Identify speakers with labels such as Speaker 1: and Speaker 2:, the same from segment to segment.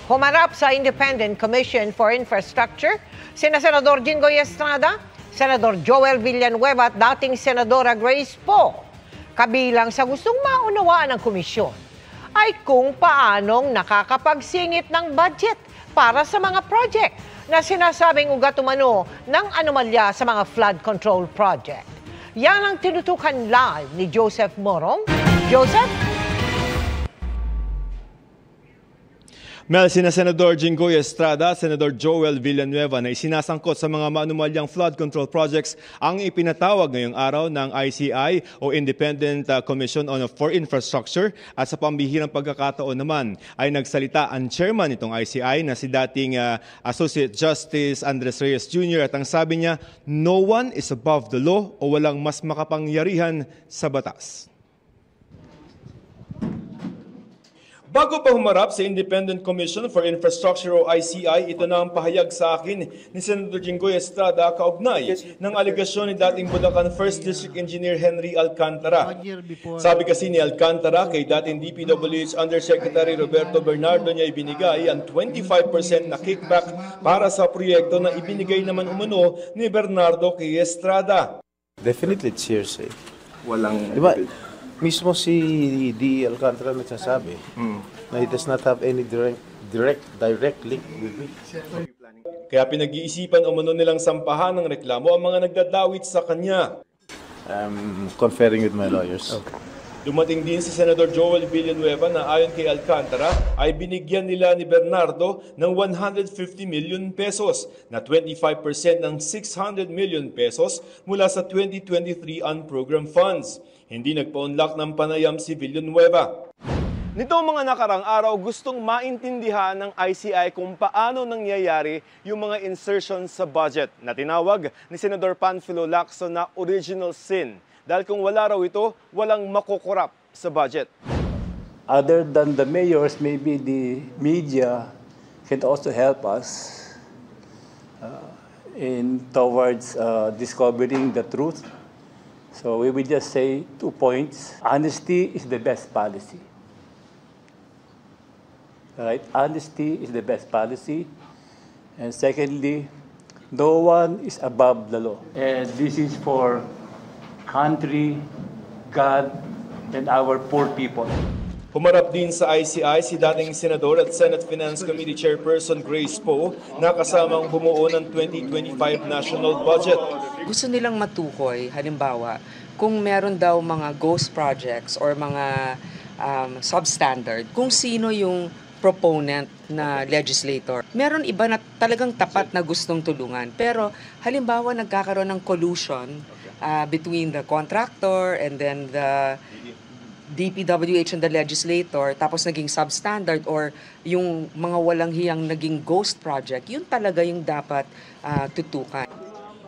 Speaker 1: Humarap sa Independent Commission for Infrastructure sina Senador Jinggoy Estrada, Senador Joel Villanueva at dating Senadora Grace Poe. Kabilang sa gustong maunawaan ng komisyon ay kung paanong nakakapagsingit ng budget para sa mga project na sinasabing ugat umano ng anomalya sa mga flood control project. Yan ang tinutukan live ni Joseph Morong. Joseph?
Speaker 2: Mel, sina Senador Jinggoy Estrada, Senador Joel Villanueva na isinasangkot sa mga maanumalyang flood control projects ang ipinatawag ngayong araw ng ICI o Independent Commission for Infrastructure, at sa pambihirang pagkakataon naman ay nagsalita ang chairman nitong ICI na si dating Associate Justice Andres Reyes Jr. at ang sabi niya, no one is above the law o walang mas makapangyarihan sa batas. Bago pa humarap sa Independent Commission for Infrastructure o ICI, ito na ang pahayag sa akin ni Senator Jinggoy Estrada kaugnay ng aligasyon ni dating Bulacan 1st District Engineer Henry Alcantara. Sabi kasi ni Alcantara kay dating DPWH Undersecretary Roberto Bernardo niya ibinigay ang 25% na kickback para sa proyekto na ibinigay naman umano ni Bernardo kay Estrada.
Speaker 3: Definitely it's hearsay.
Speaker 4: Walang...
Speaker 3: Diba, mismo si D. Alcantara nagsasabi na he does not have any direct link with me.
Speaker 2: Kaya pinag-iisipan umano nilang sampahan ng reklamo ang mga nagdadawit sa kanya.
Speaker 3: I'm conferring with my lawyers. Okay.
Speaker 2: Dumating din si Senador Joel Villanueva na ayon kay Alcantara ay binigyan nila ni Bernardo ng 150 million pesos na 25% ng 600 million pesos mula sa 2023 unprogrammed funds. Hindi nagpa-unlock ng panayam si Villanueva. Nitong mga nakarang araw, gustong maintindihan ng ICI kung paano nangyayari yung mga insertions sa budget na tinawag ni Senador Panfilo Lacson na original sin. Dahil kung wala raw ito, walang makukurap sa budget.
Speaker 5: Other than the mayors, maybe the media can also help us towards discovering the truth. So we will just say 2 points. Honesty is the best policy. Right? Honesty is the best policy. And secondly, no one is above the law. And this is for country, God, and our poor people.
Speaker 2: Humarap din sa ICI si dating Senador at Senate Finance Committee Chairperson Grace Poe na kasamang bumuo ng 2025 national budget.
Speaker 6: Gusto nilang matukoy, halimbawa, kung meron daw mga ghost projects or mga substandard, kung sino yung proponent na legislator. Meron iba na talagang tapat na gustong tulungan. Pero halimbawa nagkakaroon ng collusion between the contractor and then the DPWH and the legislator, tapos naging substandard or yung mga walang hiyang naging ghost project, yun talaga yung dapat tutukan.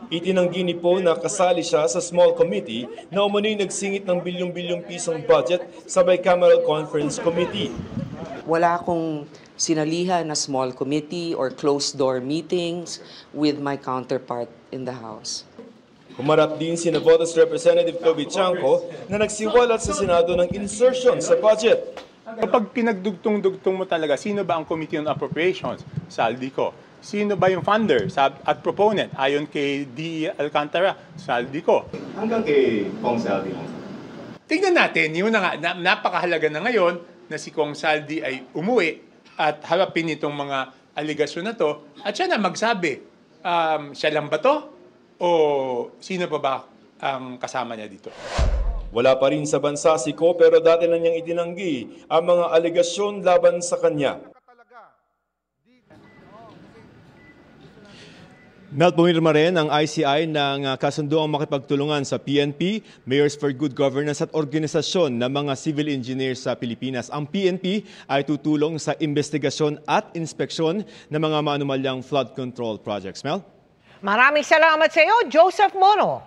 Speaker 2: Itinanggi ni Poe na kasali siya sa small committee na umano'y nagsingit ng bilyong-bilyong pisong budget sa Bicameral Conference Committee.
Speaker 6: Wala akong sinalihan na small committee or closed-door meetings with my counterpart in the House.
Speaker 2: Humarap din si Navotas Representative Toby Chanco na nagsiwalat sa Senado ng insertion sa budget.
Speaker 7: Kapag pinagdugtong-dugtong mo talaga, sino ba ang Committee on Appropriations? Saldi ko. Sino ba yung funder at proponent? Ayon kay D. Alcantara, saldi ko.
Speaker 4: Hanggang kay Kong Saldi.
Speaker 7: Tingnan natin, yun na nga, napakahalaga na ngayon na si Kong Saldi ay umuwi at harapin itong mga aligasyon na to at siya na magsabi, siya lang ba to? O sino pa ba ang kasama niya dito?
Speaker 2: Wala pa rin sa bansa si Ko pero dati na niyang itinanggi ang mga alegasyon laban sa kanya. Mel, pumirma rin ang ICI ng kasunduang makipagtulungan sa PNP, Mayors for Good Governance at organisasyon ng mga civil engineers sa Pilipinas. Ang PNP ay tutulong sa investigasyon at inspeksyon ng mga maanumalyang flood control projects. Mel?
Speaker 1: Maraming salamat sa iyo, Joseph Morong.